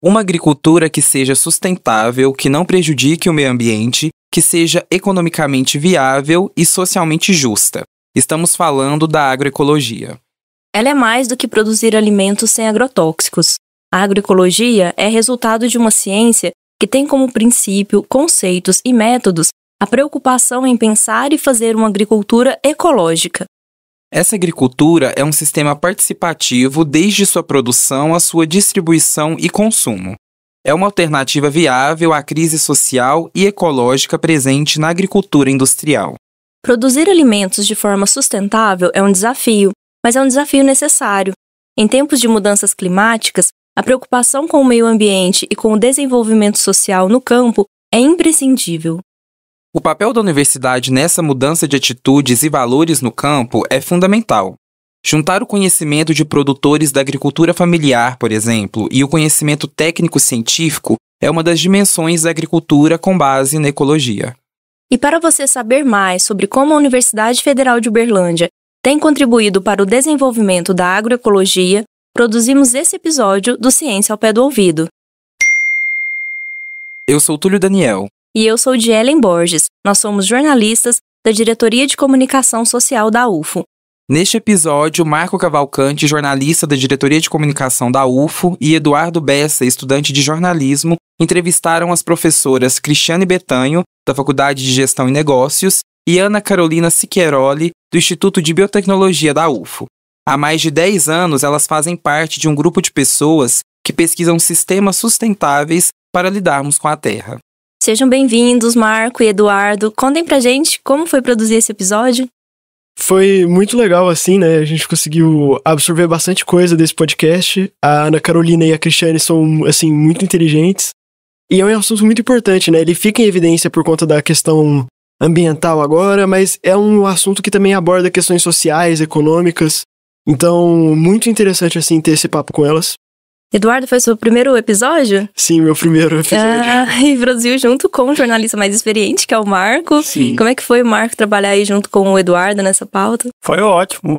Uma agricultura que seja sustentável, que não prejudique o meio ambiente, que seja economicamente viável e socialmente justa. Estamos falando da agroecologia. Ela é mais do que produzir alimentos sem agrotóxicos. A agroecologia é resultado de uma ciência que tem como princípio, conceitos e métodos a preocupação em pensar e fazer uma agricultura ecológica. Essa agricultura é um sistema participativo desde sua produção à sua distribuição e consumo. É uma alternativa viável à crise social e ecológica presente na agricultura industrial. Produzir alimentos de forma sustentável é um desafio, mas é um desafio necessário. Em tempos de mudanças climáticas, a preocupação com o meio ambiente e com o desenvolvimento social no campo é imprescindível. O papel da universidade nessa mudança de atitudes e valores no campo é fundamental. Juntar o conhecimento de produtores da agricultura familiar, por exemplo, e o conhecimento técnico-científico é uma das dimensões da agricultura com base na ecologia. E para você saber mais sobre como a Universidade Federal de Uberlândia tem contribuído para o desenvolvimento da agroecologia, produzimos esse episódio do Ciência ao Pé do Ouvido. Eu sou Túlio Daniel. E eu sou Dielen Borges. Nós somos jornalistas da Diretoria de Comunicação Social da UFO. Neste episódio, Marco Cavalcante, jornalista da Diretoria de Comunicação da UFO, e Eduardo Bessa, estudante de jornalismo, entrevistaram as professoras Cristiane Betanho, da Faculdade de Gestão e Negócios, e Ana Carolina Siqueiroli, do Instituto de Biotecnologia da UFO. Há mais de 10 anos, elas fazem parte de um grupo de pessoas que pesquisam sistemas sustentáveis para lidarmos com a terra. Sejam bem-vindos, Marco e Eduardo. Contem pra gente como foi produzir esse episódio. Foi muito legal, assim, né? A gente conseguiu absorver bastante coisa desse podcast. A Ana Carolina e a Cristiane são, assim, muito inteligentes. E é um assunto muito importante, né? Ele fica em evidência por conta da questão ambiental agora, mas é um assunto que também aborda questões sociais, econômicas. Então, muito interessante, assim, ter esse papo com elas. Eduardo, foi seu primeiro episódio? Sim, meu primeiro episódio. E produziu junto com um jornalista mais experiente, que é o Marco. Sim. Como é que foi, Marco, trabalhar aí junto com o Eduardo nessa pauta? Foi ótimo.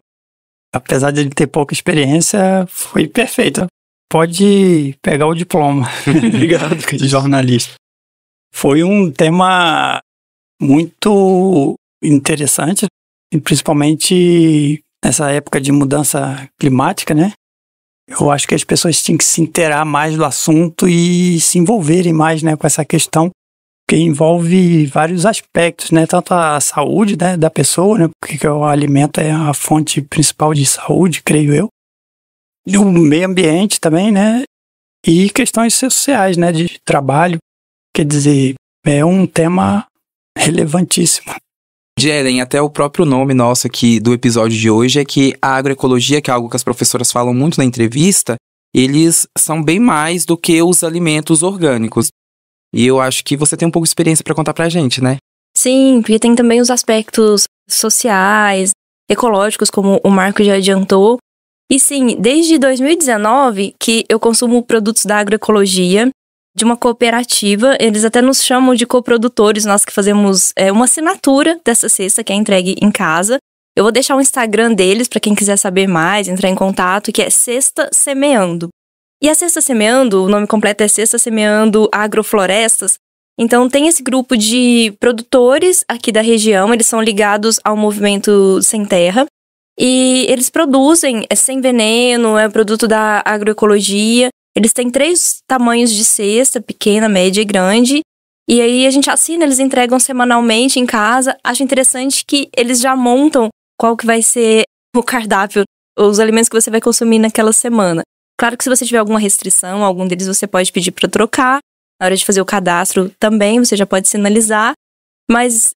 Apesar de ele ter pouca experiência, foi perfeito. Pode pegar o diploma. Obrigado. De jornalista. Foi um tema muito interessante, e principalmente nessa época de mudança climática, né? Eu acho que as pessoas tinham que se inteirar mais do assunto e se envolverem mais, né, com essa questão, que envolve vários aspectos, né, tanto a saúde, né, da pessoa, né, porque o alimento é a fonte principal de saúde, creio eu, e o meio ambiente também, né, e questões sociais, né, de trabalho. Quer dizer, é um tema relevantíssimo. Dielen, até o próprio nome nosso aqui do episódio de hoje é que a agroecologia, que é algo que as professoras falam muito na entrevista, eles são bem mais do que os alimentos orgânicos. E eu acho que você tem um pouco de experiência para contar pra gente, né? Sim, porque tem também os aspectos sociais, ecológicos, como o Marco já adiantou. E sim, desde 2019 que eu consumo produtos da agroecologia, de uma cooperativa. Eles até nos chamam de coprodutores, nós que fazemos uma assinatura dessa cesta que é entregue em casa. Eu vou deixar o Instagram deles para quem quiser saber mais, entrar em contato, que é Cesta Semeando. E a Cesta Semeando, o nome completo é Cesta Semeando Agroflorestas. Então tem esse grupo de produtores aqui da região, eles são ligados ao movimento Sem Terra. E eles produzem sem veneno, é produto da agroecologia. Eles têm 3 tamanhos de cesta, pequena, média e grande. E aí a gente assina, eles entregam semanalmente em casa. Acho interessante que eles já montam qual que vai ser o cardápio, os alimentos que você vai consumir naquela semana. Claro que se você tiver alguma restrição, algum deles você pode pedir para trocar. Na hora de fazer o cadastro também, você já pode sinalizar. Mas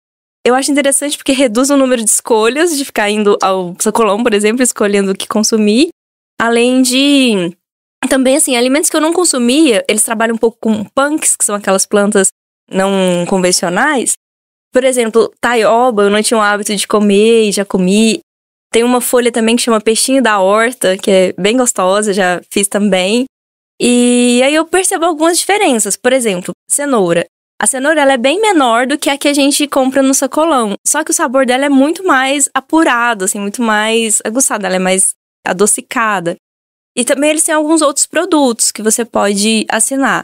eu acho interessante porque reduz o número de escolhas, de ficar indo ao sacolão, por exemplo, escolhendo o que consumir. Além de... Também, assim, alimentos que eu não consumia, eles trabalham um pouco com punks, que são aquelas plantas não convencionais. Por exemplo, taioba, eu não tinha o hábito de comer e já comi. Tem uma folha também que chama peixinho da horta, que é bem gostosa, já fiz também. E aí eu percebo algumas diferenças. Por exemplo, cenoura. A cenoura ela é bem menor do que a gente compra no sacolão. Só que o sabor dela é muito mais apurado, assim, muito mais aguçado. Ela é mais adocicada. E também eles têm alguns outros produtos que você pode assinar.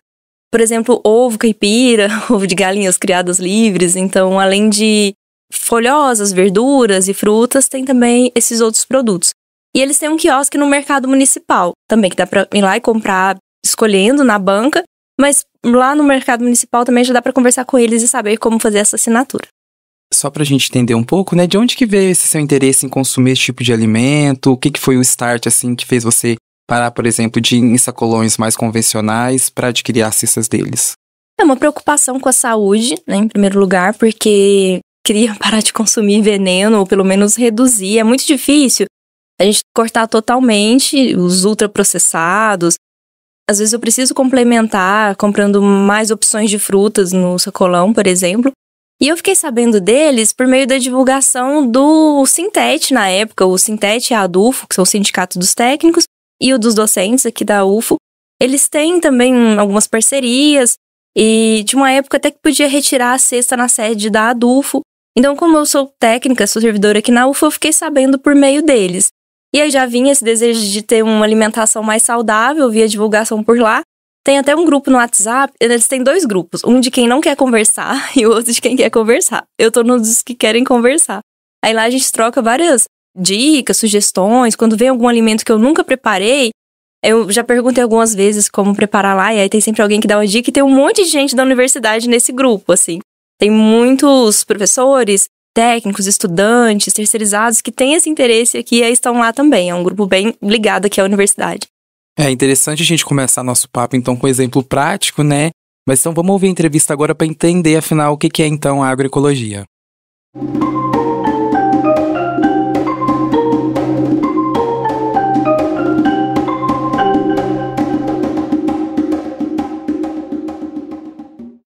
Por exemplo, ovo caipira, ovo de galinhas criadas livres. Então, além de folhosas, verduras e frutas, tem também esses outros produtos. E eles têm um quiosque no mercado municipal também, que dá pra ir lá e comprar escolhendo na banca. Mas lá no mercado municipal também já dá pra conversar com eles e saber como fazer essa assinatura. Só pra gente entender um pouco, né? De onde que veio esse seu interesse em consumir esse tipo de alimento? O que foi o start, assim, que fez você parar, por exemplo, de ir em sacolões mais convencionais para adquirir as cestas deles? É uma preocupação com a saúde, né, em primeiro lugar, porque queria parar de consumir veneno, ou pelo menos reduzir. É muito difícil a gente cortar totalmente os ultraprocessados. Às vezes eu preciso complementar comprando mais opções de frutas no sacolão, por exemplo. E eu fiquei sabendo deles por meio da divulgação do Sintet na época. O Sintet e a ADUFO, que são os sindicatos dos técnicos, e o dos docentes aqui da UFO. Eles têm também algumas parcerias. E de uma época até que podia retirar a cesta na sede da ADUFO. Então, como eu sou técnica, sou servidora aqui na UFO, eu fiquei sabendo por meio deles. E aí já vinha esse desejo de ter uma alimentação mais saudável, via divulgação por lá. Tem até um grupo no WhatsApp, eles têm 2 grupos. Um de quem não quer conversar e o outro de quem quer conversar. Eu tô nos que querem conversar. Aí lá a gente troca várias dicas, sugestões. Quando vem algum alimento que eu nunca preparei, eu já perguntei algumas vezes como preparar lá. E aí tem sempre alguém que dá uma dica e tem um monte de gente da universidade nesse grupo, assim. Tem muitos professores, técnicos, estudantes, terceirizados que têm esse interesse aqui e aí estão lá também. É um grupo bem ligado aqui à universidade. É interessante a gente começar nosso papo, então, com um exemplo prático, né? Mas então vamos ouvir a entrevista agora para entender, afinal, o que é, então, a agroecologia.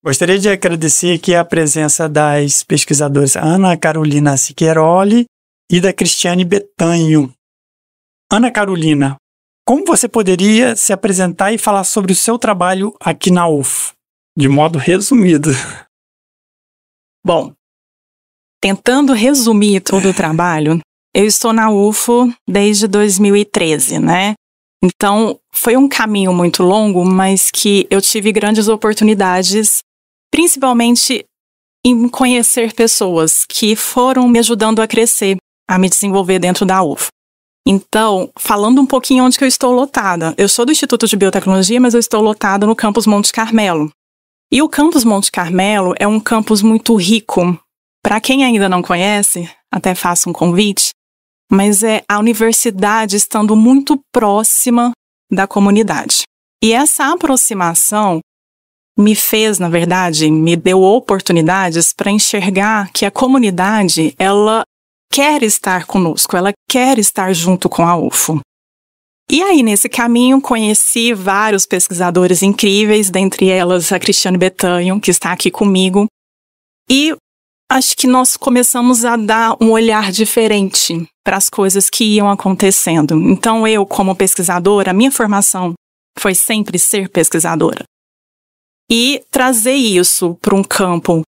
Gostaria de agradecer aqui a presença das pesquisadoras Ana Carolina Siqueiroli e da Cristiane Betanho. Ana Carolina, como você poderia se apresentar e falar sobre o seu trabalho aqui na UFO, de modo resumido? Bom, tentando resumir todo o trabalho, eu estou na UFO desde 2013, né? Então, foi um caminho muito longo, mas que eu tive grandes oportunidades, principalmente em conhecer pessoas que foram me ajudando a crescer, a me desenvolver dentro da UFO. Então, falando um pouquinho onde que eu estou lotada. Eu sou do Instituto de Biotecnologia, mas eu estou lotada no campus Monte Carmelo. E o campus Monte Carmelo é um campus muito rico. Para quem ainda não conhece, até faço um convite, mas é a universidade estando muito próxima da comunidade. E essa aproximação me fez, na verdade, me deu oportunidades para enxergar que a comunidade, ela quer estar conosco, ela quer estar junto com a UFO. E aí, nesse caminho, conheci vários pesquisadores incríveis, dentre elas a Cristiane Betanho, que está aqui comigo. E acho que nós começamos a dar um olhar diferente para as coisas que iam acontecendo. Então, eu, como pesquisadora, a minha formação foi sempre ser pesquisadora. E trazer isso para um campo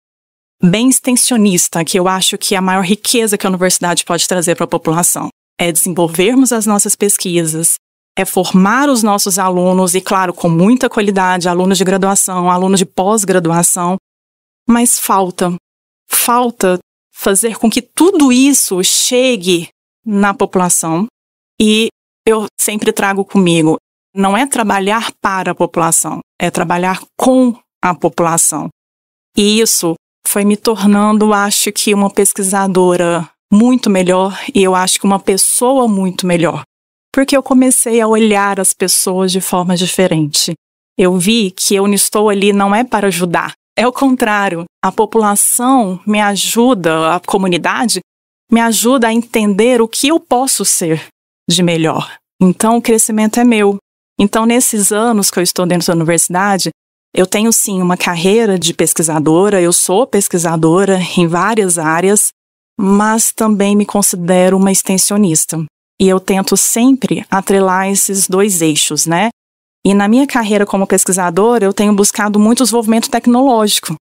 bem extensionista, que eu acho que é a maior riqueza que a universidade pode trazer para a população. É desenvolvermos as nossas pesquisas, é formar os nossos alunos, e claro, com muita qualidade, alunos de graduação, alunos de pós-graduação, mas falta fazer com que tudo isso chegue na população. E eu sempre trago comigo, não é trabalhar para a população, é trabalhar com a população. E isso foi me tornando, acho que, uma pesquisadora muito melhor e eu acho que uma pessoa muito melhor. Porque eu comecei a olhar as pessoas de forma diferente. Eu vi que eu estou ali não é para ajudar, é o contrário. A população me ajuda, a comunidade me ajuda a entender o que eu posso ser de melhor. Então, o crescimento é meu. Então, nesses anos que eu estou dentro da universidade, eu tenho sim uma carreira de pesquisadora, eu sou pesquisadora em várias áreas, mas também me considero uma extensionista. E eu tento sempre atrelar esses 2 eixos, né? E na minha carreira como pesquisadora, eu tenho buscado muito desenvolvimento tecnológico,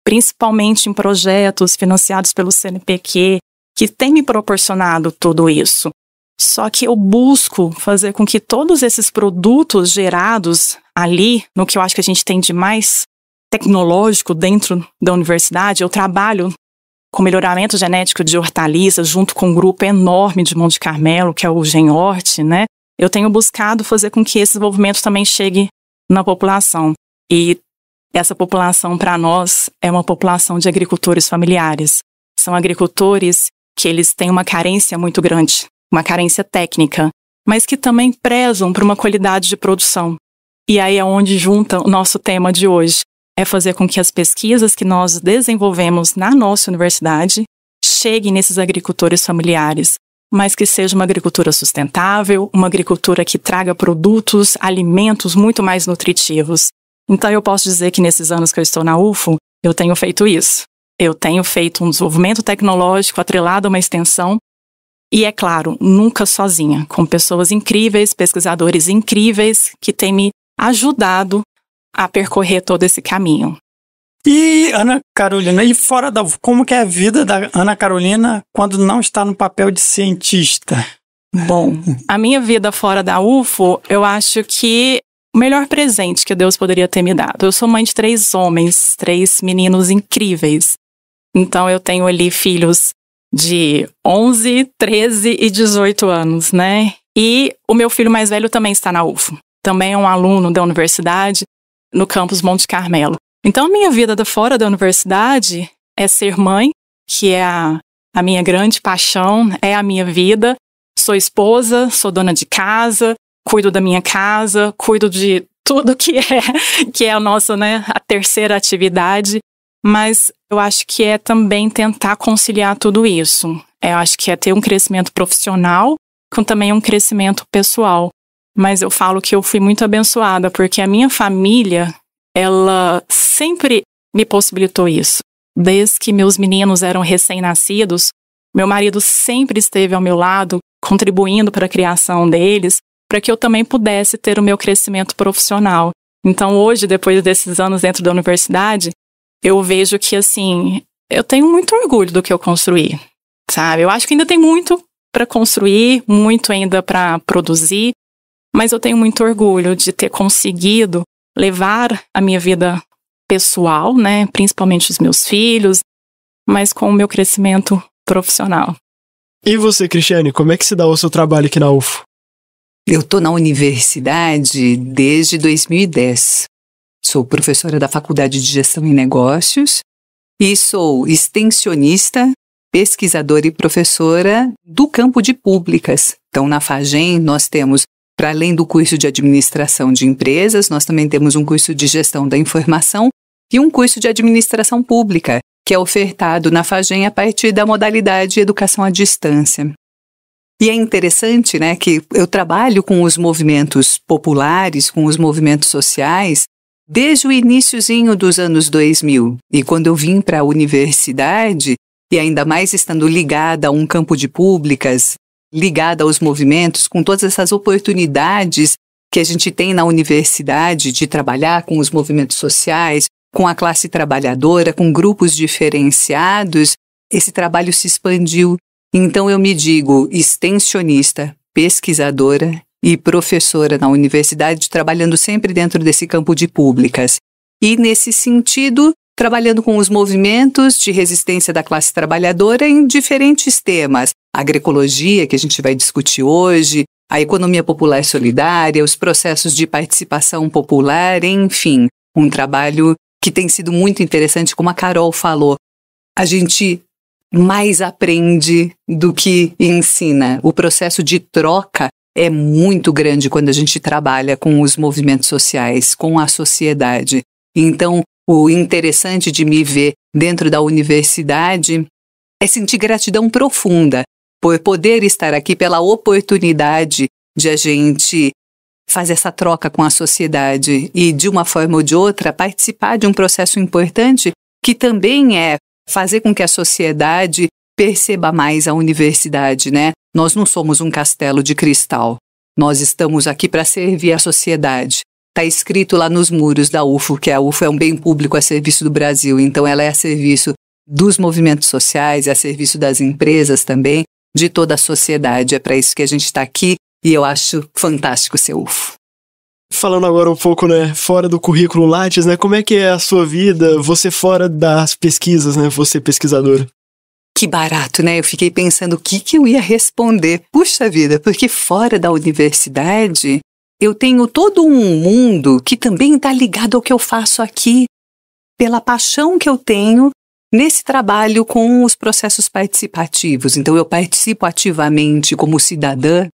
principalmente em projetos financiados pelo CNPq, que tem me proporcionado tudo isso. Só que eu busco fazer com que todos esses produtos gerados ali, no que eu acho que a gente tem de mais tecnológico dentro da universidade, eu trabalho com melhoramento genético de hortaliças junto com um grupo enorme de Monte Carmelo, que é o GenHort, né? Eu tenho buscado fazer com que esse desenvolvimento também chegue na população. E essa população, para nós, é uma população de agricultores familiares. São agricultores que eles têm uma carência muito grande, uma carência técnica, mas que também prezam por uma qualidade de produção. E aí é onde junta o nosso tema de hoje, é fazer com que as pesquisas que nós desenvolvemos na nossa universidade cheguem nesses agricultores familiares, mas que seja uma agricultura sustentável, uma agricultura que traga produtos, alimentos muito mais nutritivos. Então eu posso dizer que nesses anos que eu estou na UFO, eu tenho feito isso. Eu tenho feito um desenvolvimento tecnológico atrelado a uma extensão e, é claro, nunca sozinha, com pessoas incríveis, pesquisadores incríveis que têm me ajudado a percorrer todo esse caminho. E, Ana Carolina, e fora da UFO, como que é a vida da Ana Carolina quando não está no papel de cientista? Bom, a minha vida fora da UFO, eu acho que o melhor presente que Deus poderia ter me dado. Eu sou mãe de 3 homens, 3 meninos incríveis. Então eu tenho ali filhos de 11, 13 e 18 anos, né? E o meu filho mais velho também está na UFO. Também é um aluno da universidade no campus Monte Carmelo. Então a minha vida fora da universidade é ser mãe, que é a minha grande paixão, é a minha vida. Sou esposa, sou dona de casa, cuido da minha casa, cuido de tudo que é a nossa, né, a terceira atividade. Mas eu acho que é também tentar conciliar tudo isso. Eu acho que é ter um crescimento profissional com também um crescimento pessoal. Mas eu falo que eu fui muito abençoada, porque a minha família, ela sempre me possibilitou isso. Desde que meus meninos eram recém-nascidos, meu marido sempre esteve ao meu lado, contribuindo para a criação deles, para que eu também pudesse ter o meu crescimento profissional. Então hoje, depois desses anos dentro da universidade, eu vejo que, assim, eu tenho muito orgulho do que eu construí, sabe? Eu acho que ainda tem muito para construir, muito ainda para produzir, mas eu tenho muito orgulho de ter conseguido levar a minha vida pessoal, né, principalmente os meus filhos, mas com o meu crescimento profissional. E você, Cristiane, como é que se dá o seu trabalho aqui na UFO? Eu estou na universidade desde 2010. Sou professora da Faculdade de Gestão e Negócios e sou extensionista, pesquisadora e professora do campo de públicas. Então, na FAGEM, nós temos, para além do curso de administração de empresas, nós também temos um curso de gestão da informação e um curso de administração pública, que é ofertado na FAGEM a partir da modalidade educação à distância. E é interessante, né, que eu trabalho com os movimentos populares, com os movimentos sociais, desde o iniciozinho dos anos 2000. E quando eu vim para a universidade, e ainda mais estando ligada a um campo de públicas, ligada aos movimentos, com todas essas oportunidades que a gente tem na universidade de trabalhar com os movimentos sociais, com a classe trabalhadora, com grupos diferenciados, esse trabalho se expandiu. Então eu me digo extensionista, pesquisadora e professora na universidade, trabalhando sempre dentro desse campo de públicas. E nesse sentido, trabalhando com os movimentos de resistência da classe trabalhadora em diferentes temas. A agroecologia, que a gente vai discutir hoje, a economia popular solidária, os processos de participação popular, enfim, um trabalho que tem sido muito interessante, como a Carol falou. A gente mais aprende do que ensina. O processo de troca é muito grande quando a gente trabalha com os movimentos sociais, com a sociedade. Então, o interessante de me ver dentro da universidade é sentir gratidão profunda por poder estar aqui, pela oportunidade de a gente fazer essa troca com a sociedade e, de uma forma ou de outra, participar de um processo importante que também é fazer com que a sociedade perceba mais a universidade, né? Nós não somos um castelo de cristal. Nós estamos aqui para servir a sociedade. Está escrito lá nos muros da UFO, que a UFO é um bem público a serviço do Brasil. Então, ela é a serviço dos movimentos sociais, é a serviço das empresas também. de toda a sociedade. É para isso que a gente está aqui e eu acho fantástico ser UFO. Falando agora um pouco, né, fora do currículo Lattes, né, como é que é a sua vida, você fora das pesquisas, né, você pesquisadora? Que barato, né? Eu fiquei pensando o que eu ia responder. Puxa vida, porque fora da universidade, eu tenho todo um mundo que também está ligado ao que eu faço aqui, pela paixão que eu tenho nesse trabalho com os processos participativos. Então, eu participo ativamente como cidadã.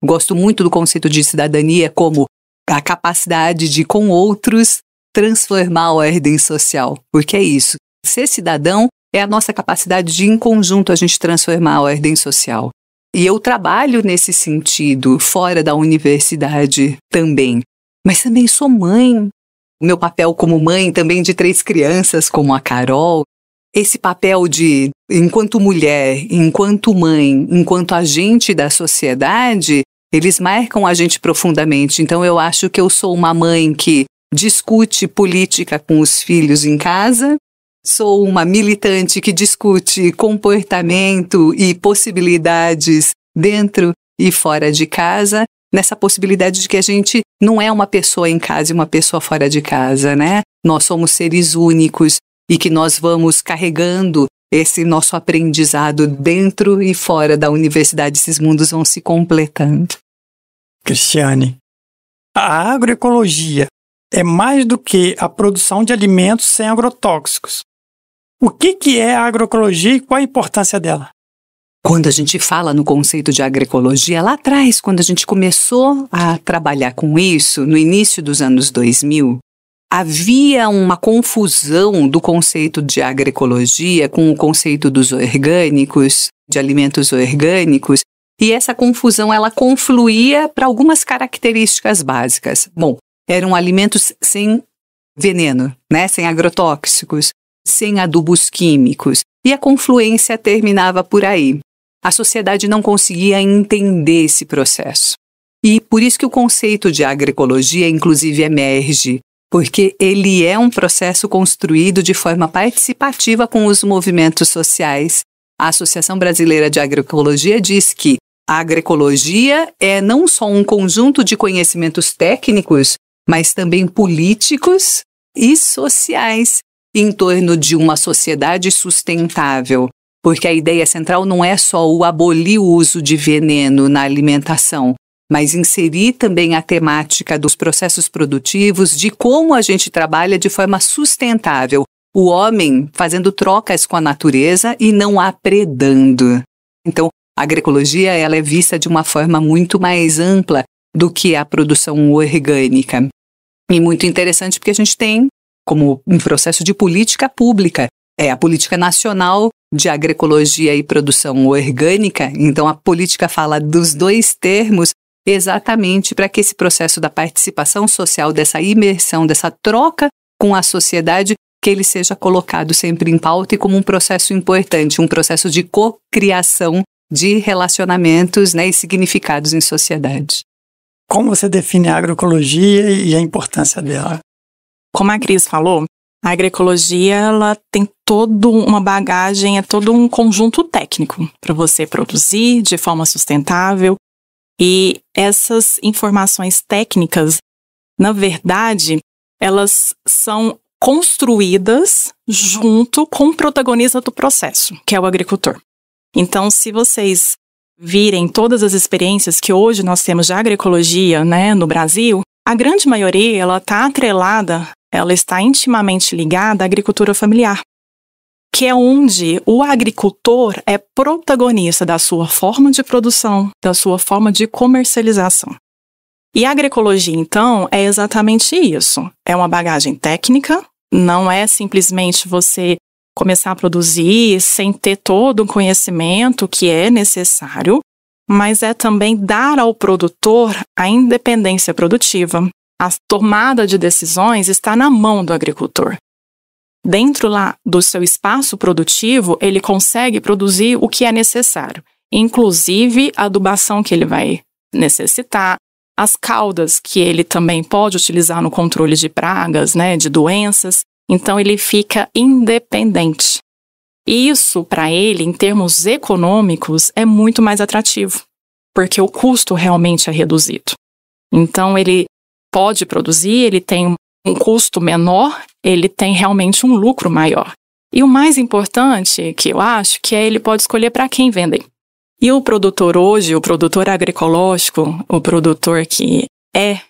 Gosto muito do conceito de cidadania como a capacidade de, com outros, transformar a ordem social. Porque é isso. Ser cidadão é a nossa capacidade de, em conjunto, a gente transformar a ordem social. E eu trabalho nesse sentido, fora da universidade também. Mas também sou mãe. O meu papel como mãe também de 3 crianças, como a Carol. Esse papel de, enquanto mulher, enquanto mãe, enquanto agente da sociedade, eles marcam a gente profundamente. Então eu acho que eu sou uma mãe que discute política com os filhos em casa. Sou uma militante que discute comportamento e possibilidades dentro e fora de casa, nessa possibilidade de que a gente não é uma pessoa em casa e uma pessoa fora de casa, né? Nós somos seres únicos e que nós vamos carregando esse nosso aprendizado dentro e fora da universidade, esses mundos vão se completando. Cristiane, a agroecologia é mais do que a produção de alimentos sem agrotóxicos. O que é a agroecologia e qual a importância dela? Quando a gente fala no conceito de agroecologia, lá atrás, quando a gente começou a trabalhar com isso, no início dos anos 2000, havia uma confusão do conceito de agroecologia com o conceito dos orgânicos, de alimentos orgânicos, e essa confusão ela confluía para algumas características básicas. Bom, eram alimentos sem veneno, né? Sem agrotóxicos, sem adubos químicos, e a confluência terminava por aí. A sociedade não conseguia entender esse processo. E por isso que o conceito de agroecologia, inclusive, emerge, porque ele é um processo construído de forma participativa com os movimentos sociais. A Associação Brasileira de Agroecologia diz que a agroecologia é não só um conjunto de conhecimentos técnicos, mas também políticos e sociais, em torno de uma sociedade sustentável, porque a ideia central não é só o abolir o uso de veneno na alimentação, mas inserir também a temática dos processos produtivos, de como a gente trabalha de forma sustentável, o homem fazendo trocas com a natureza e não a predando. Então, a agroecologia ela é vista de uma forma muito mais ampla do que a produção orgânica. E muito interessante porque a gente tem como um processo de política pública. É a política nacional de agroecologia e produção orgânica. Então, a política fala dos 2 termos exatamente para que esse processo da participação social, dessa imersão, dessa troca com a sociedade, que ele seja colocado sempre em pauta e como um processo importante, um processo de cocriação de relacionamentos, né, e significados em sociedade. Como você define a agroecologia e a importância dela? Como a Cris falou, a agroecologia ela tem toda uma bagagem, é todo um conjunto técnico para você produzir de forma sustentável. E essas informações técnicas, na verdade, elas são construídas junto com o protagonista do processo, que é o agricultor. Então, se vocês virem todas as experiências que hoje nós temos de agroecologia, né, no Brasil, a grande maioria ela está atrelada, ela está intimamente ligada à agricultura familiar, que é onde o agricultor é protagonista da sua forma de produção, da sua forma de comercialização. E a agroecologia, então, é exatamente isso. É uma bagagem técnica, não é simplesmente você começar a produzir sem ter todo o conhecimento que é necessário, mas é também dar ao produtor a independência produtiva. A tomada de decisões está na mão do agricultor. Dentro lá do seu espaço produtivo, ele consegue produzir o que é necessário, inclusive a adubação que ele vai necessitar, as caudas que ele também pode utilizar no controle de pragas, né, de doenças. Então, ele fica independente. E isso, para ele, em termos econômicos, é muito mais atrativo, porque o custo realmente é reduzido. Então, ele pode produzir, ele tem um custo menor, ele tem realmente um lucro maior. E o mais importante, que eu acho, que é ele pode escolher para quem vender. E o produtor hoje, o produtor agroecológico, o produtor que é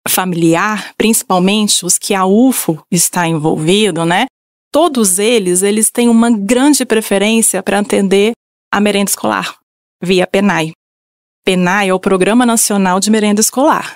familiar, principalmente os que a UFO está envolvido, né? Todos eles têm uma grande preferência para atender a merenda escolar, via PNAE. PNAE é o Programa Nacional de Merenda Escolar.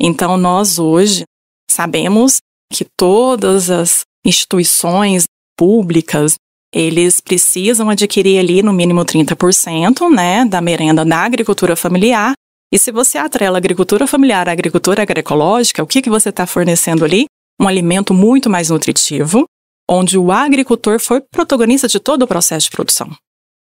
Então, nós hoje sabemos que todas as instituições públicas, eles precisam adquirir ali no mínimo 30%, né, da merenda da agricultura familiar. E se você atrela a agricultura familiar à agricultura agroecológica, o que você está fornecendo ali? Um alimento muito mais nutritivo, onde o agricultor foi protagonista de todo o processo de produção.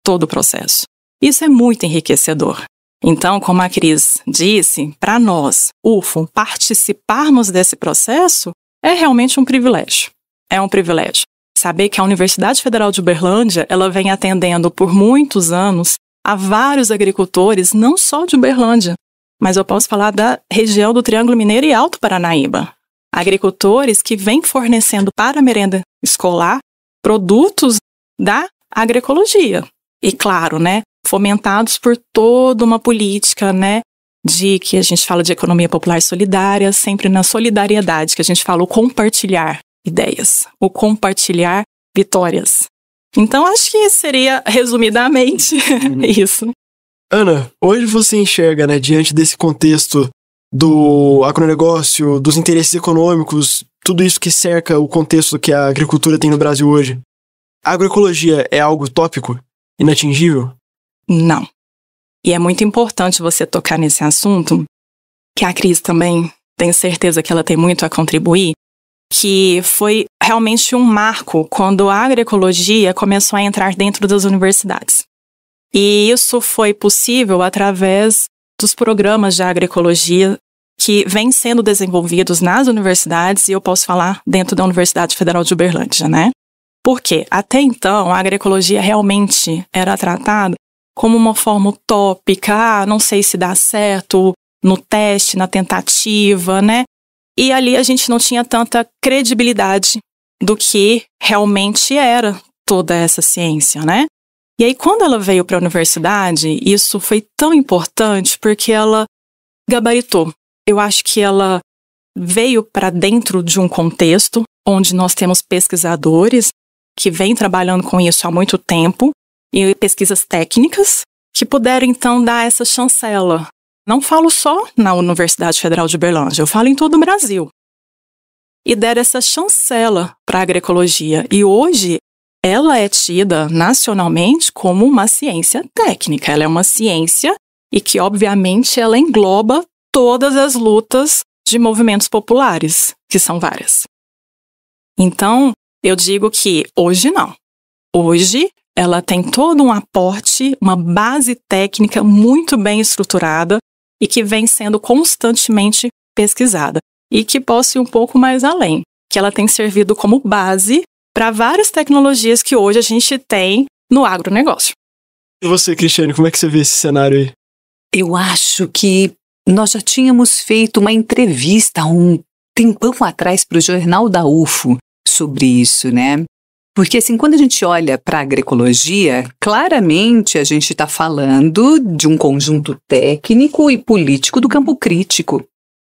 Todo o processo. Isso é muito enriquecedor. Então, como a Cris disse, para nós, UFO, participarmos desse processo é realmente um privilégio. É um privilégio. Saber que a Universidade Federal de Uberlândia, ela vem atendendo por muitos anos a vários agricultores, não só de Uberlândia, mas eu posso falar da região do Triângulo Mineiro e Alto Paranaíba. Agricultores que vêm fornecendo para a merenda escolar produtos da agroecologia. E claro, né, fomentados por toda uma política, né, de que a gente fala de economia popular solidária, sempre na solidariedade, que a gente fala o compartilhar ideias, o compartilhar vitórias. Então, acho que seria, resumidamente, isso. Ana, hoje você enxerga, né, diante desse contexto do agronegócio, dos interesses econômicos, tudo isso que cerca o contexto que a agricultura tem no Brasil hoje, a agroecologia é algo utópico? Inatingível? Não. E é muito importante você tocar nesse assunto, que a Cris também tem certeza que ela tem muito a contribuir, que foi realmente um marco quando a agroecologia começou a entrar dentro das universidades. E isso foi possível através dos programas de agroecologia que vêm sendo desenvolvidos nas universidades, e eu posso falar dentro da Universidade Federal de Uberlândia, né? Porque até então a agroecologia realmente era tratada como uma forma utópica, não sei se dá certo no teste, na tentativa, né? E ali a gente não tinha tanta credibilidade do que realmente era toda essa ciência, né? E aí, quando ela veio para a universidade, isso foi tão importante porque ela gabaritou. Eu acho que ela veio para dentro de um contexto onde nós temos pesquisadores que vêm trabalhando com isso há muito tempo e pesquisas técnicas que puderam, então, dar essa chancela. Não falo só na Universidade Federal de Uberlândia, eu falo em todo o Brasil. E deram essa chancela para a agroecologia. E hoje, ela é tida nacionalmente como uma ciência técnica. Ela é uma ciência e que, obviamente, ela engloba todas as lutas de movimentos populares, que são várias. Então, eu digo que hoje não. Hoje, ela tem todo um aporte, uma base técnica muito bem estruturada e que vem sendo constantemente pesquisada. E que possa ir um pouco mais além, que ela tem servido como base para várias tecnologias que hoje a gente tem no agronegócio. E você, Cristiane, como é que você vê esse cenário aí? Eu acho que nós já tínhamos feito uma entrevista há um tempão atrás para o Jornal da UFO sobre isso, né? Porque assim, quando a gente olha para a agroecologia, claramente a gente está falando de um conjunto técnico e político do campo crítico.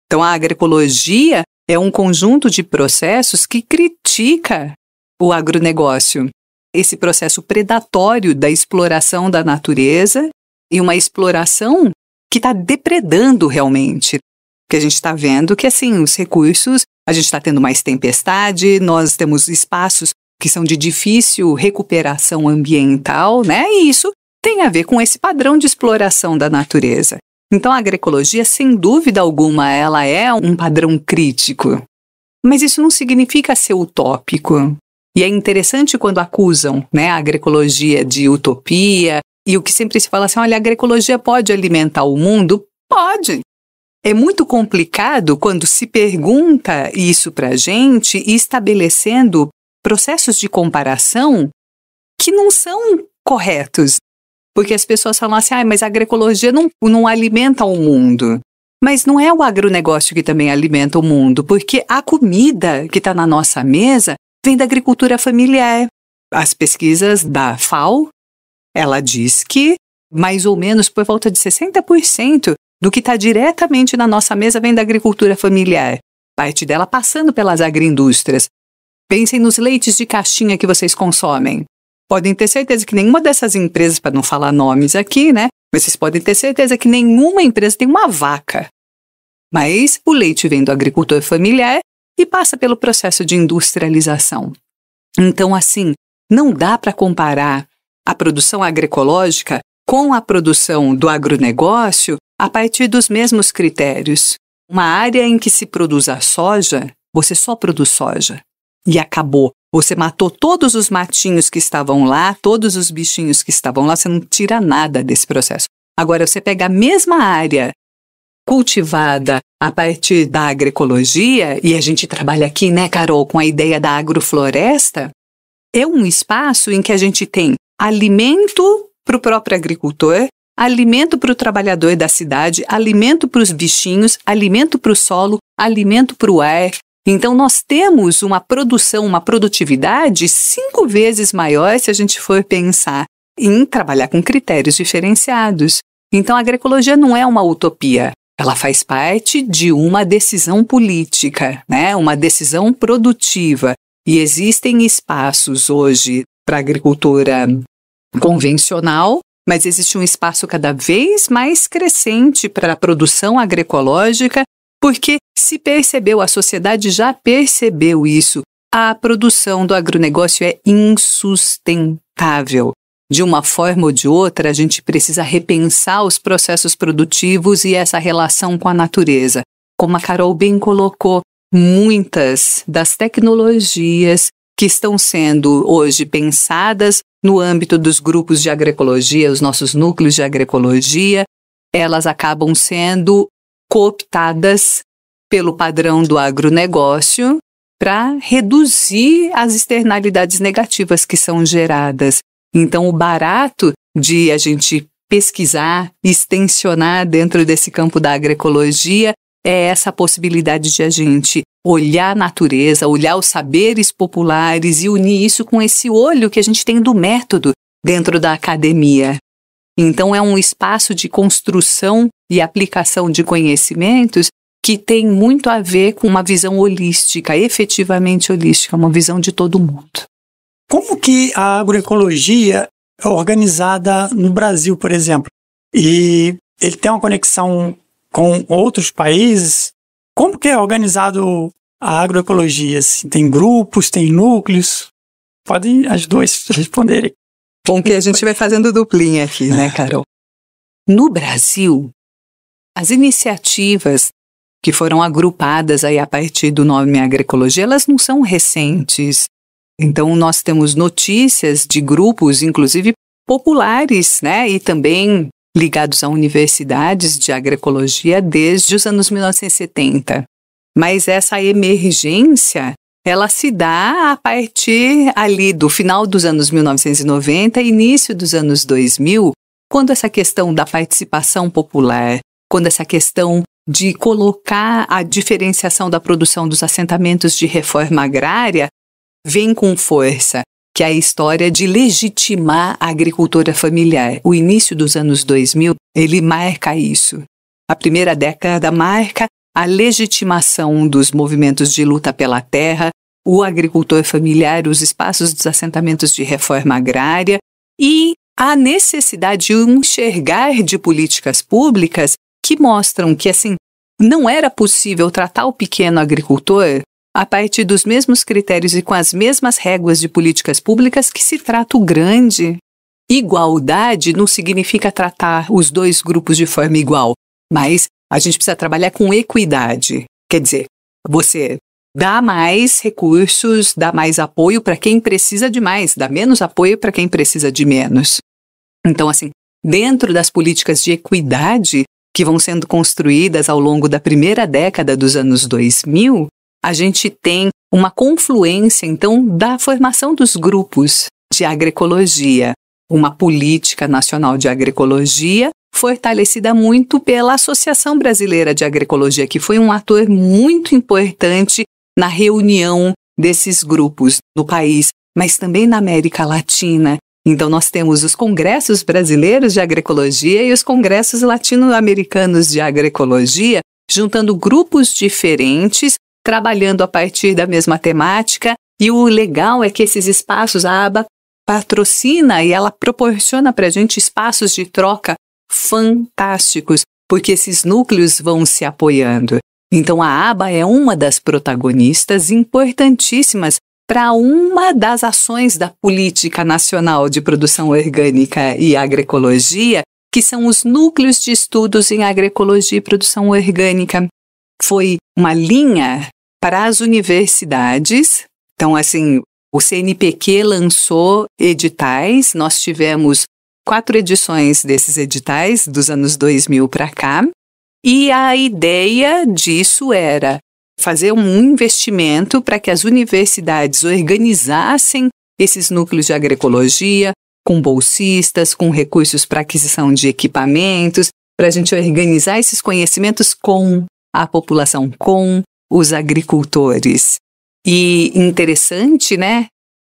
Então, a agroecologia é um conjunto de processos que critica o agronegócio. Esse processo predatório da exploração da natureza e uma exploração que está depredando realmente. Porque a gente está vendo que, assim, os recursos, a gente está tendo mais tempestade, nós temos espaços que são de difícil recuperação ambiental, né? E isso tem a ver com esse padrão de exploração da natureza. Então, a agroecologia, sem dúvida alguma, ela é um padrão crítico. Mas isso não significa ser utópico. E é interessante quando acusam, né, a agroecologia de utopia, e o que sempre se fala assim, olha, a agroecologia pode alimentar o mundo? Pode. É muito complicado quando se pergunta isso para a gente e estabelecendo processos de comparação que não são corretos. Porque as pessoas falam assim, mas a agroecologia não alimenta o mundo. Mas não é o agronegócio que também alimenta o mundo, porque a comida que está na nossa mesa vem da agricultura familiar. As pesquisas da FAO, ela diz que mais ou menos por volta de 60% do que está diretamente na nossa mesa vem da agricultura familiar. Parte dela passando pelas agroindústrias. Pensem nos leites de caixinha que vocês consomem. Podem ter certeza que nenhuma dessas empresas, para não falar nomes aqui, né? Mas vocês podem ter certeza que nenhuma empresa tem uma vaca. Mas o leite vem do agricultor familiar e passa pelo processo de industrialização. Então, assim, não dá para comparar a produção agroecológica com a produção do agronegócio a partir dos mesmos critérios. Uma área em que se produz a soja, você só produz soja. E acabou. Você matou todos os matinhos que estavam lá, todos os bichinhos que estavam lá, você não tira nada desse processo. Agora, você pega a mesma área cultivada a partir da agroecologia, e a gente trabalha aqui, né, Carol, com a ideia da agrofloresta, é um espaço em que a gente tem alimento para o próprio agricultor, alimento para o trabalhador da cidade, alimento para os bichinhos, alimento para o solo, alimento para o ar. Então, nós temos uma produção, uma produtividade 5 vezes maior se a gente for pensar em trabalhar com critérios diferenciados. Então, a agroecologia não é uma utopia. Ela faz parte de uma decisão política, né? Uma decisão produtiva. E existem espaços hoje para a agricultura convencional, mas existe um espaço cada vez mais crescente para a produção agroecológica, porque se percebeu, a sociedade já percebeu isso. A produção do agronegócio é insustentável. De uma forma ou de outra, a gente precisa repensar os processos produtivos e essa relação com a natureza. Como a Carol bem colocou, muitas das tecnologias que estão sendo hoje pensadas no âmbito dos grupos de agroecologia, os nossos núcleos de agroecologia, elas acabam sendo cooptadas pelo padrão do agronegócio para reduzir as externalidades negativas que são geradas. Então, o barato de a gente pesquisar, extensionar dentro desse campo da agroecologia é essa possibilidade de a gente olhar a natureza, olhar os saberes populares e unir isso com esse olho que a gente tem do método dentro da academia. Então, é um espaço de construção e aplicação de conhecimentos que tem muito a ver com uma visão holística, efetivamente holística, uma visão de todo mundo. Como que a agroecologia é organizada no Brasil, por exemplo? E ele tem uma conexão com outros países? Como que é organizado a agroecologia? Assim, tem grupos, tem núcleos? Podem as duas responderem. Bom que a gente vai fazendo duplinha aqui, né, Carol? No Brasil, as iniciativas que foram agrupadas aí a partir do nome agroecologia, elas não são recentes. Então, nós temos notícias de grupos, inclusive populares, né, e também ligados a universidades de agroecologia desde os anos 1970. Mas essa emergência, ela se dá a partir ali do final dos anos 1990 e início dos anos 2000, quando essa questão da participação popular, quando essa questão de colocar a diferenciação da produção dos assentamentos de reforma agrária vem com força, que é a história de legitimar a agricultura familiar. O início dos anos 2000, ele marca isso. A primeira década marca a legitimação dos movimentos de luta pela terra, o agricultor familiar, os espaços dos assentamentos de reforma agrária e a necessidade de enxergar de políticas públicas que mostram que, assim, não era possível tratar o pequeno agricultor a partir dos mesmos critérios e com as mesmas réguas de políticas públicas que se trata o grande. Igualdade não significa tratar os dois grupos de forma igual, mas a gente precisa trabalhar com equidade. Quer dizer, você dá mais recursos, dá mais apoio para quem precisa de mais, dá menos apoio para quem precisa de menos. Então, assim, dentro das políticas de equidade que vão sendo construídas ao longo da primeira década dos anos 2000, a gente tem uma confluência, então, da formação dos grupos de Agroecologia, uma política nacional de agroecologia fortalecida muito pela Associação Brasileira de Agroecologia, que foi um ator muito importante na reunião desses grupos no país, mas também na América Latina. Então nós temos os congressos brasileiros de agroecologia e os congressos latino-americanos de agroecologia, juntando grupos diferentes, trabalhando a partir da mesma temática. E o legal é que esses espaços, a ABA patrocina e ela proporciona para a gente espaços de troca fantásticos, porque esses núcleos vão se apoiando. Então a ABA é uma das protagonistas importantíssimas para uma das ações da Política Nacional de Produção Orgânica e Agroecologia, que são os núcleos de estudos em agroecologia e produção orgânica. Foi uma linha para as universidades. Então, assim, o CNPq lançou editais, nós tivemos 4 edições desses editais, dos anos 2000 para cá, e a ideia disso era fazer um investimento para que as universidades organizassem esses núcleos de agroecologia, com bolsistas, com recursos para aquisição de equipamentos, para a gente organizar esses conhecimentos com a população, com os agricultores. E interessante, né?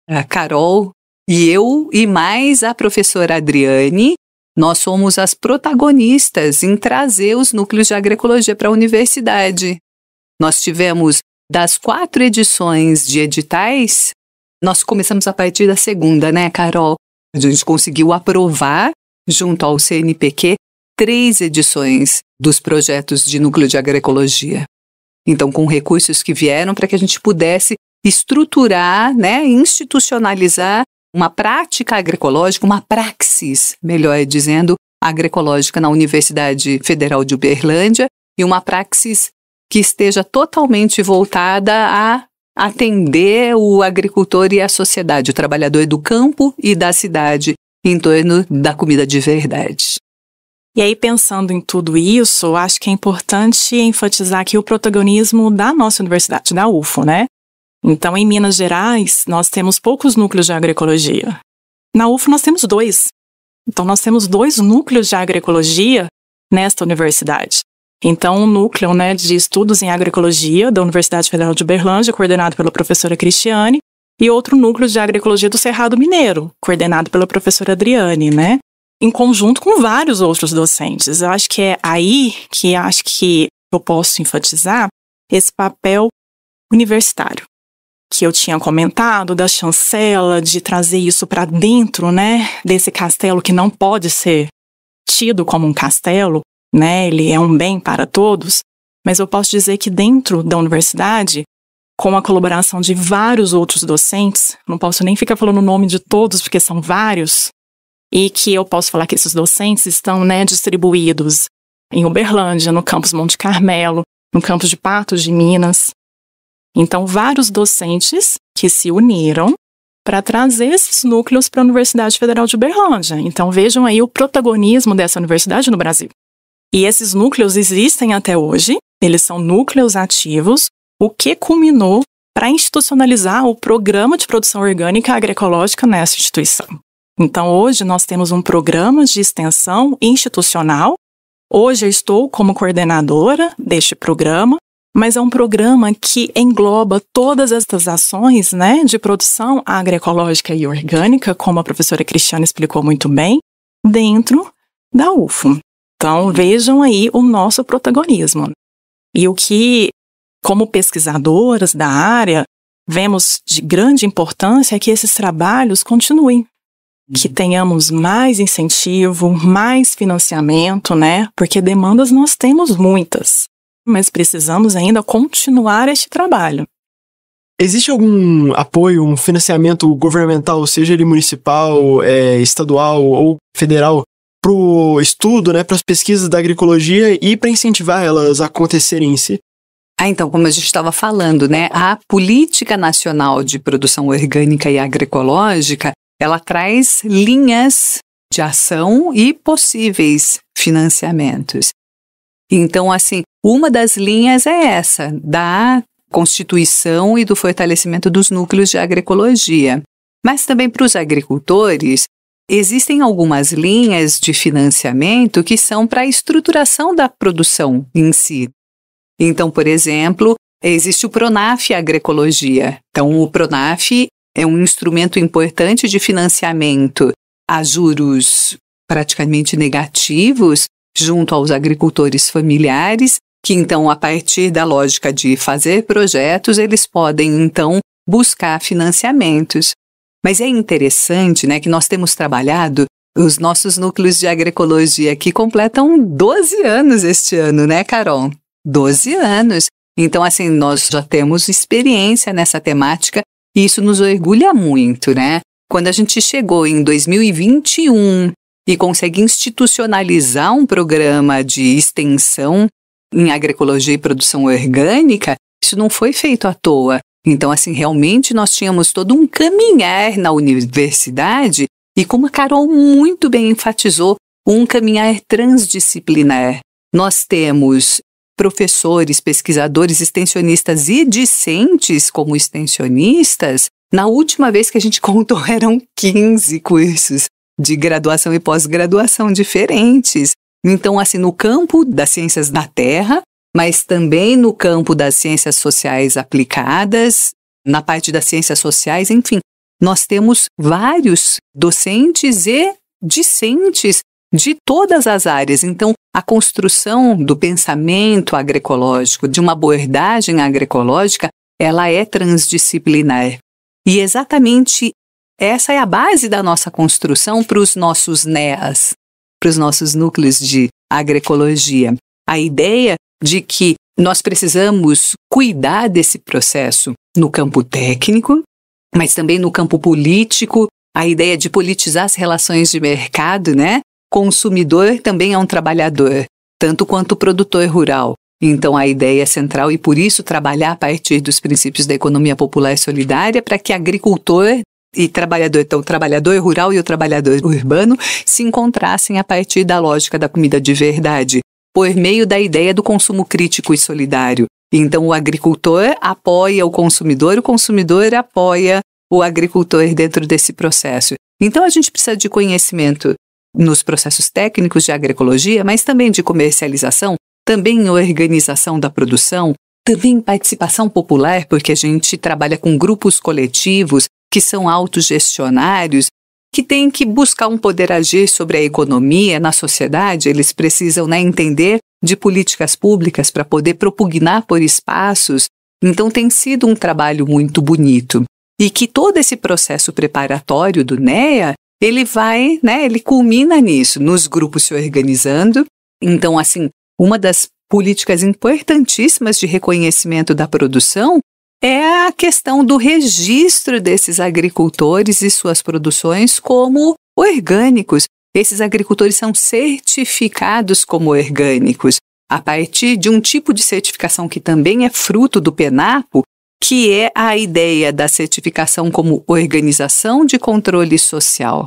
A Carol e eu, e mais a professora Adriane, nós somos as protagonistas em trazer os núcleos de agroecologia para a universidade. Nós tivemos, das 4 edições de editais, nós começamos a partir da segunda, né, Carol? A gente conseguiu aprovar, junto ao CNPq, 3 edições dos projetos de núcleo de agroecologia. Então, com recursos que vieram para que a gente pudesse estruturar, né, institucionalizar uma prática agroecológica, uma praxis, melhor dizendo, agroecológica na Universidade Federal de Uberlândia, e uma praxis que esteja totalmente voltada a atender o agricultor e a sociedade, o trabalhador do campo e da cidade, em torno da comida de verdade. E aí, pensando em tudo isso, eu acho que é importante enfatizar aqui o protagonismo da nossa universidade, da UFO, né? Então, em Minas Gerais, nós temos poucos núcleos de agroecologia. Na UFO, nós temos 2. Então, nós temos 2 núcleos de agroecologia nesta universidade. Então, um núcleo, né, de estudos em agroecologia da Universidade Federal de Uberlândia, coordenado pela professora Cristiane, e outro núcleo de agroecologia do Cerrado Mineiro, coordenado pela professora Adriane, né? Em conjunto com vários outros docentes. Eu acho que é aí que eu posso enfatizar esse papel universitário que eu tinha comentado, da chancela, de trazer isso para dentro, né, desse castelo que não pode ser tido como um castelo, né, ele é um bem para todos, mas eu posso dizer que dentro da universidade, com a colaboração de vários outros docentes, não posso nem ficar falando o nome de todos, porque são vários, e que eu posso falar que esses docentes estão, né, distribuídos em Uberlândia, no campus Monte Carmelo, no campus de Patos de Minas. Então, vários docentes que se uniram para trazer esses núcleos para a Universidade Federal de Uberlândia. Então, vejam aí o protagonismo dessa universidade no Brasil. E esses núcleos existem até hoje, eles são núcleos ativos, o que culminou para institucionalizar o Programa de Produção Orgânica Agroecológica nessa instituição. Então, hoje nós temos um programa de extensão institucional. Hoje eu estou como coordenadora deste programa, mas é um programa que engloba todas estas ações, né, de produção agroecológica e orgânica, como a professora Cristiane explicou muito bem, dentro da UFO. Então, vejam aí o nosso protagonismo. E o que, como pesquisadoras da área, vemos de grande importância é que esses trabalhos continuem. Que tenhamos mais incentivo, mais financiamento, né? Porque demandas nós temos muitas, mas precisamos ainda continuar este trabalho. Existe algum apoio, um financiamento governamental, seja ele municipal, estadual ou federal, para o estudo, né, para as pesquisas da agroecologia e para incentivar elas a acontecerem em si? Então, como a gente estava falando, né, a Política Nacional de Produção Orgânica e Agroecológica, ela traz linhas de ação e possíveis financiamentos. Então, assim, uma das linhas é essa, da constituição e do fortalecimento dos núcleos de agroecologia. mas também para os agricultores, existem algumas linhas de financiamento que são para a estruturação da produção em si. Então, por exemplo, existe o Pronaf Agroecologia. Então, o Pronaf é um instrumento importante de financiamento a juros praticamente negativos junto aos agricultores familiares, que então, a partir da lógica de fazer projetos, eles podem então buscar financiamentos. Mas é interessante, né, que nós temos trabalhado, os nossos núcleos de agroecologia que completam 12 anos este ano, né, Carol? 12 anos. Então, assim, nós já temos experiência nessa temática e isso nos orgulha muito, né? Quando a gente chegou em 2021 e consegue institucionalizar um programa de extensão em agroecologia e produção orgânica, isso não foi feito à toa. Então, assim, realmente nós tínhamos todo um caminhar na universidade e, como a Carol muito bem enfatizou, um caminhar transdisciplinar. Nós temos professores, pesquisadores, extensionistas e discentes como extensionistas. Na última vez que a gente contou, eram 15 cursos de graduação e pós-graduação diferentes. Então, assim, no campo das ciências da terra, mas também no campo das ciências sociais aplicadas, na parte das ciências sociais, enfim, nós temos vários docentes e discentes de todas as áreas. Então, a construção do pensamento agroecológico, de uma abordagem agroecológica, ela é transdisciplinar. E exatamente essa é a base da nossa construção para os nossos NEAs, para os nossos núcleos de agroecologia. A ideia de que nós precisamos cuidar desse processo no campo técnico, mas também no campo político, a ideia de politizar as relações de mercado, né? Consumidor também é um trabalhador, tanto quanto o produtor rural. Então, a ideia central, e por isso trabalhar a partir dos princípios da economia popular e solidária, para que agricultor e trabalhador, então o trabalhador rural e o trabalhador urbano, se encontrassem a partir da lógica da comida de verdade, por meio da ideia do consumo crítico e solidário. Então, o agricultor apoia o consumidor apoia o agricultor dentro desse processo. Então, a gente precisa de conhecimento nos processos técnicos de agroecologia, mas também de comercialização, também em organização da produção, também em participação popular, porque a gente trabalha com grupos coletivos que são autogestionários, que têm que buscar um poder agir sobre a economia na sociedade. Eles precisam, né, entender de políticas públicas para poder propugnar por espaços. Então, tem sido um trabalho muito bonito. E que todo esse processo preparatório do NEA, ele vai, né, ele culmina nisso, nos grupos se organizando. Então, assim, uma das políticas importantíssimas de reconhecimento da produção é a questão do registro desses agricultores e suas produções como orgânicos. Esses agricultores são certificados como orgânicos a partir de um tipo de certificação que também é fruto do PENAPO, que é a ideia da certificação como organização de controle social.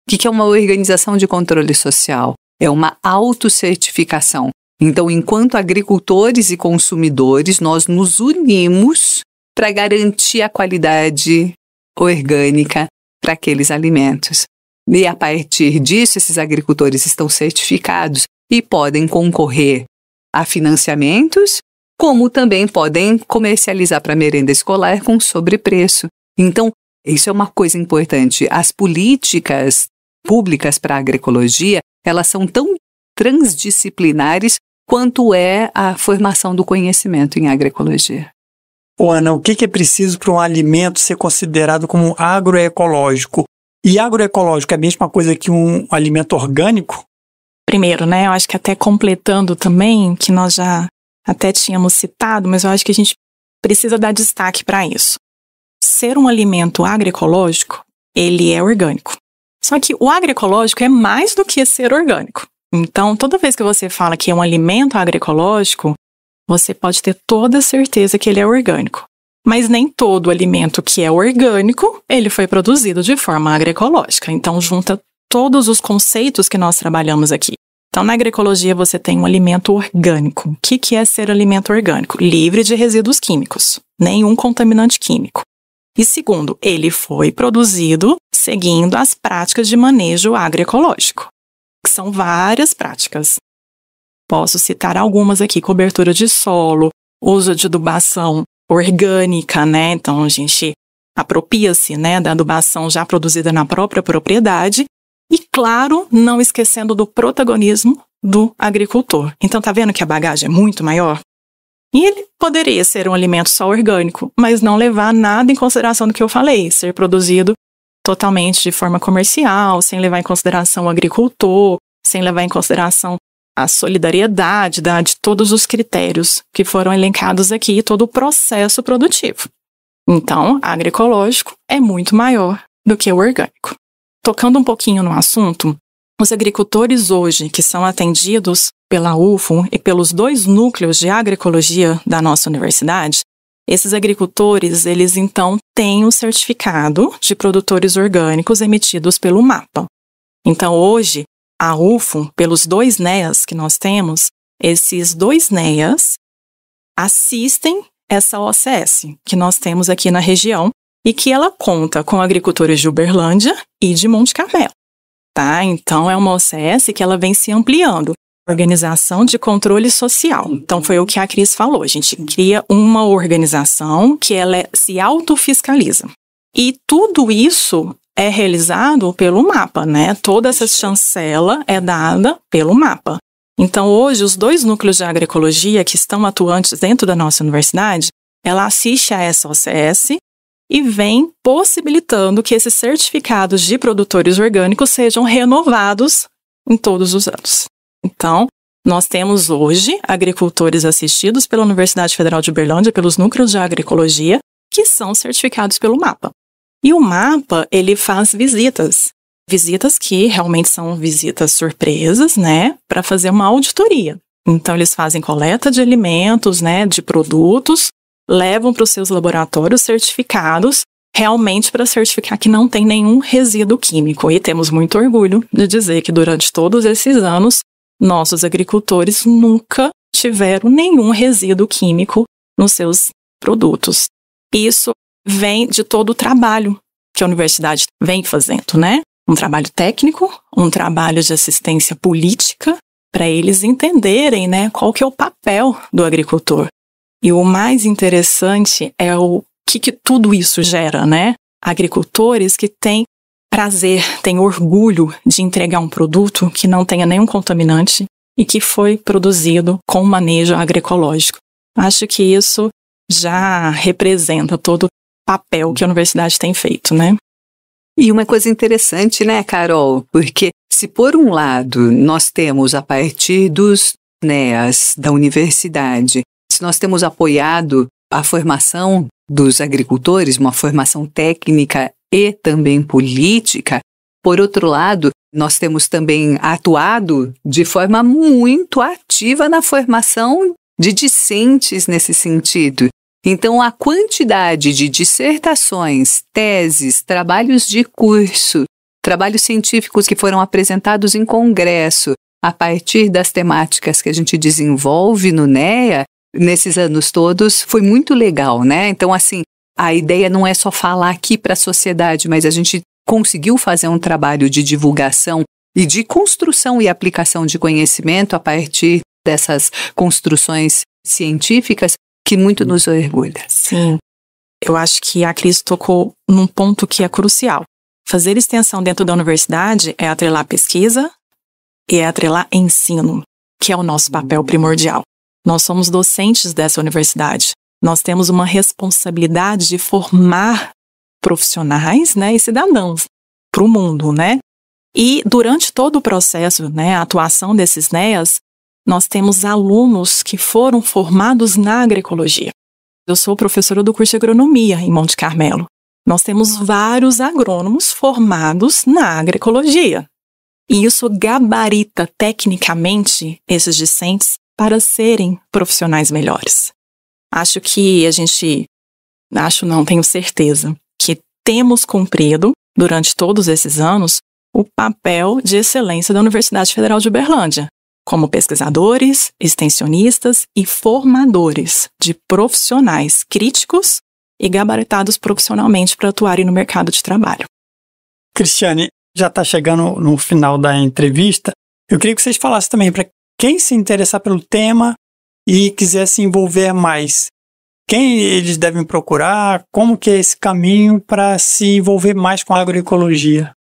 O que é uma organização de controle social? É uma autocertificação. Então, enquanto agricultores e consumidores, nós nos unimos para garantir a qualidade orgânica para aqueles alimentos. E a partir disso, esses agricultores estão certificados e podem concorrer a financiamentos, como também podem comercializar para merenda escolar com sobrepreço. Então, isso é uma coisa importante. As políticas públicas para a agroecologia, elas são tão transdisciplinares quanto é a formação do conhecimento em agroecologia. Ô, Ana, o que é preciso para um alimento ser considerado como agroecológico? E agroecológico é a mesma coisa que um alimento orgânico? Primeiro, né, eu acho que até completando também, que nós já até tínhamos citado, mas eu acho que a gente precisa dar destaque para isso. Ser um alimento agroecológico, ele é orgânico. Só que o agroecológico é mais do que ser orgânico. Então, toda vez que você fala que é um alimento agroecológico, você pode ter toda a certeza que ele é orgânico. Mas nem todo alimento que é orgânico, ele foi produzido de forma agroecológica. Então, junta todos os conceitos que nós trabalhamos aqui. Então, na agroecologia, você tem um alimento orgânico. O que é ser alimento orgânico? Livre de resíduos químicos, nenhum contaminante químico. E segundo, ele foi produzido seguindo as práticas de manejo agroecológico, que são várias práticas. Posso citar algumas aqui: cobertura de solo, uso de adubação orgânica, né? Então a gente apropria-se, né, da adubação já produzida na própria propriedade e, claro, não esquecendo do protagonismo do agricultor. Então tá vendo que a bagagem é muito maior? E ele poderia ser um alimento só orgânico, mas não levar nada em consideração do que eu falei, ser produzido totalmente de forma comercial, sem levar em consideração o agricultor, sem levar em consideração a solidariedade de todos os critérios que foram elencados aqui, todo o processo produtivo. Então, agroecológico é muito maior do que o orgânico. Tocando um pouquinho no assunto, os agricultores hoje que são atendidos pela UFO e pelos 2 núcleos de agroecologia da nossa universidade, esses agricultores, eles então têm o certificado de produtores orgânicos emitidos pelo MAPA. Então, hoje, a UFO, pelos 2 NEAs que nós temos, esses 2 NEAs assistem essa OCS que nós temos aqui na região e que ela conta com agricultores de Uberlândia e de Monte Carmelo, tá? Então, é uma OCS que ela vem se ampliando. Organização de controle social. Então, foi o que a Cris falou. A gente cria uma organização que ela se autofiscaliza. E tudo isso é realizado pelo MAPA, né? Toda essa chancela é dada pelo MAPA. Então, hoje, os 2 núcleos de agroecologia que estão atuantes dentro da nossa universidade, ela assiste a essa OCS e vem possibilitando que esses certificados de produtores orgânicos sejam renovados em todos os anos. Então, nós temos hoje agricultores assistidos pela Universidade Federal de Uberlândia, pelos núcleos de agroecologia, que são certificados pelo MAPA. E o MAPA, ele faz visitas que realmente são visitas surpresas, né, para fazer uma auditoria. Então, eles fazem coleta de alimentos, né, de produtos, levam para os seus laboratórios certificados, realmente para certificar que não tem nenhum resíduo químico. E temos muito orgulho de dizer que durante todos esses anos, nossos agricultores nunca tiveram nenhum resíduo químico nos seus produtos. Isso vem de todo o trabalho que a universidade vem fazendo, né? Um trabalho técnico, um trabalho de assistência política, para eles entenderem, né, qual que é o papel do agricultor. E o mais interessante é o que tudo isso gera, né? Agricultores que têm prazer, têm orgulho de entregar um produto que não tenha nenhum contaminante e que foi produzido com manejo agroecológico. Acho que isso já representa todo o papel que a universidade tem feito, né? E uma coisa interessante, né, Carol? Porque se por um lado nós temos a partir dos NEAs da universidade, se nós temos apoiado a formação dos agricultores, uma formação técnica e também política, por outro lado, nós temos também atuado de forma muito ativa na formação de discentes nesse sentido. Então, a quantidade de dissertações, teses, trabalhos de curso, trabalhos científicos que foram apresentados em congresso, a partir das temáticas que a gente desenvolve no NEA, nesses anos todos, foi muito legal, né? Então, assim, a ideia não é só falar aqui para a sociedade, mas a gente conseguiu fazer um trabalho de divulgação e de construção e aplicação de conhecimento a partir dessas construções científicas que muito nos orgulha. Sim, eu acho que a Cris tocou num ponto que é crucial. Fazer extensão dentro da universidade é atrelar pesquisa e é atrelar ensino, que é o nosso papel primordial. Nós somos docentes dessa universidade. Nós temos uma responsabilidade de formar profissionais, né, e cidadãos para o mundo, né? E durante todo o processo, né, a atuação desses NEAs, nós temos alunos que foram formados na agroecologia. Eu sou professora do curso de agronomia em Monte Carmelo. Nós temos vários agrônomos formados na agroecologia. E isso gabarita tecnicamente esses discentes para serem profissionais melhores. Tenho certeza que temos cumprido, durante todos esses anos, o papel de excelência da Universidade Federal de Uberlândia, como pesquisadores, extensionistas e formadores de profissionais críticos e gabaritados profissionalmente para atuarem no mercado de trabalho. Cristiane, já está chegando no final da entrevista. Eu queria que vocês falassem também para quem se interessar pelo tema e quiser se envolver mais. Quem eles devem procurar? Como que é esse caminho para se envolver mais com a agroecologia?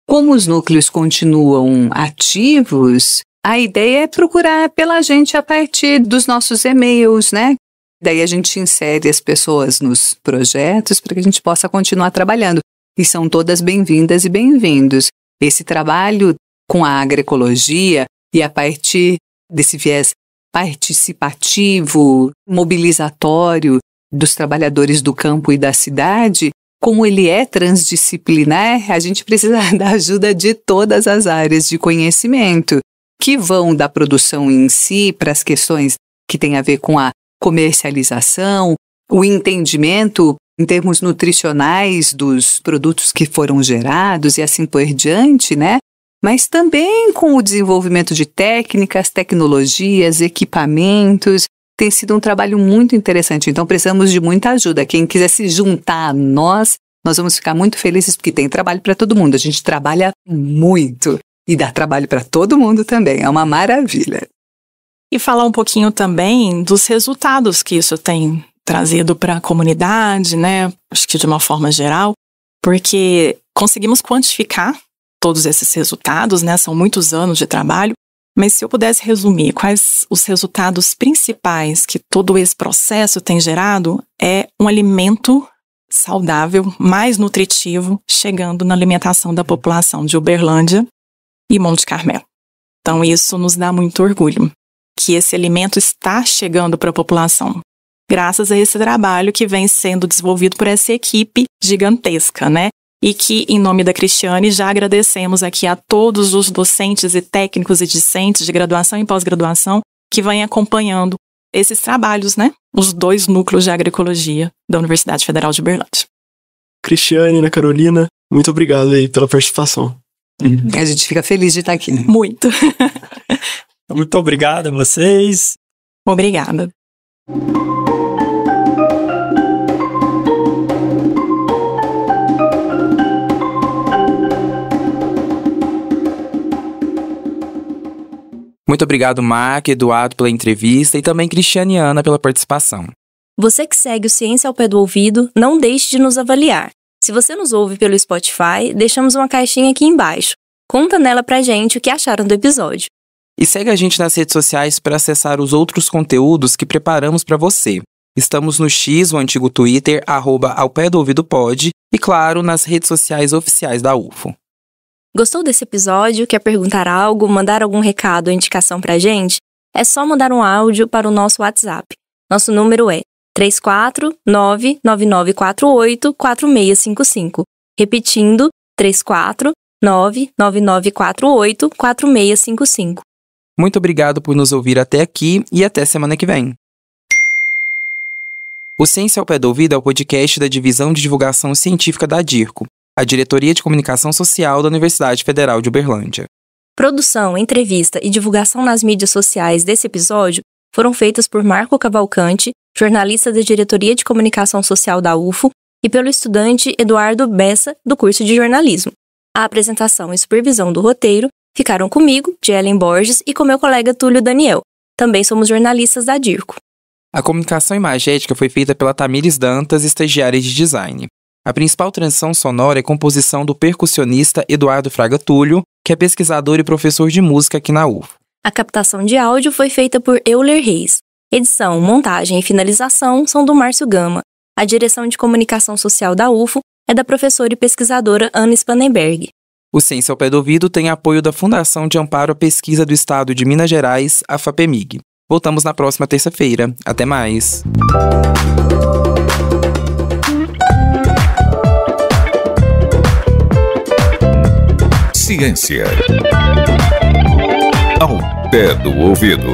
Como os núcleos continuam ativos, a ideia é procurar pela gente a partir dos nossos e-mails, né? Daí a gente insere as pessoas nos projetos para que a gente possa continuar trabalhando. E são todas bem-vindas e bem-vindos. Esse trabalho com a agroecologia e a partir desse viés participativo, mobilizatório dos trabalhadores do campo e da cidade, como ele é transdisciplinar, a gente precisa da ajuda de todas as áreas de conhecimento, que vão da produção em si para as questões que têm a ver com a comercialização, o entendimento em termos nutricionais dos produtos que foram gerados e assim por diante, né? Mas também com o desenvolvimento de técnicas, tecnologias, equipamentos. Tem sido um trabalho muito interessante, então precisamos de muita ajuda. Quem quiser se juntar a nós vamos ficar muito felizes porque tem trabalho para todo mundo. A gente trabalha muito e dá trabalho para todo mundo também, é uma maravilha. E falar um pouquinho também dos resultados que isso tem trazido para a comunidade, né? Acho que de uma forma geral, porque conseguimos quantificar todos esses resultados, né? São muitos anos de trabalho, mas se eu pudesse resumir quais os resultados principais que todo esse processo tem gerado, é um alimento saudável, mais nutritivo, chegando na alimentação da população de Uberlândia e Monte Carmelo. Então isso nos dá muito orgulho, que esse alimento está chegando para a população, graças a esse trabalho que vem sendo desenvolvido por essa equipe gigantesca, né? E que, em nome da Cristiane, já agradecemos aqui a todos os docentes e técnicos e discentes de graduação e pós-graduação que vêm acompanhando esses trabalhos, né? Os 2 núcleos de agroecologia da Universidade Federal de Uberlândia. Cristiane, Ana Carolina, muito obrigado aí pela participação. A gente fica feliz de estar aqui. Muito. Muito obrigado a vocês. Obrigada. Muito obrigado, Mark, Eduardo, pela entrevista e também Cristiane e Ana pela participação. Você que segue o Ciência ao Pé do Ouvido, não deixe de nos avaliar. Se você nos ouve pelo Spotify, deixamos uma caixinha aqui embaixo. Conta nela pra gente o que acharam do episódio. E segue a gente nas redes sociais para acessar os outros conteúdos que preparamos para você. Estamos no X, o antigo Twitter, @aopédoouvidopod e, claro, nas redes sociais oficiais da UFO. Gostou desse episódio? Quer perguntar algo, mandar algum recado ou indicação pra gente? É só mandar um áudio para o nosso WhatsApp. Nosso número é 349-9948-4655. Repetindo, 349-9948-4655. Muito obrigado por nos ouvir até aqui e até semana que vem. O Ciência ao Pé do Ouvido é o podcast da Divisão de Divulgação Científica da DIRCO, a Diretoria de Comunicação Social da Universidade Federal de Uberlândia. Produção, entrevista e divulgação nas mídias sociais desse episódio foram feitas por Marco Cavalcante, jornalista da Diretoria de Comunicação Social da UFO, e pelo estudante Eduardo Bessa, do curso de jornalismo. A apresentação e supervisão do roteiro ficaram comigo, Jelen Borges, e com meu colega Túlio Daniel. Também somos jornalistas da DIRCO. A comunicação imagética foi feita pela Tamires Dantas, estagiária de design. A principal transição sonora é composição do percussionista Eduardo Fraga Túlio, que é pesquisador e professor de música aqui na UFO. A captação de áudio foi feita por Euler Reis. Edição, montagem e finalização são do Márcio Gama. A direção de comunicação social da UFO é da professora e pesquisadora Ana Spanenberg. O Ciência ao Pé do Ouvido tem apoio da Fundação de Amparo à Pesquisa do Estado de Minas Gerais, a FAPEMIG. Voltamos na próxima terça-feira. Até mais! Ciência ao pé do ouvido.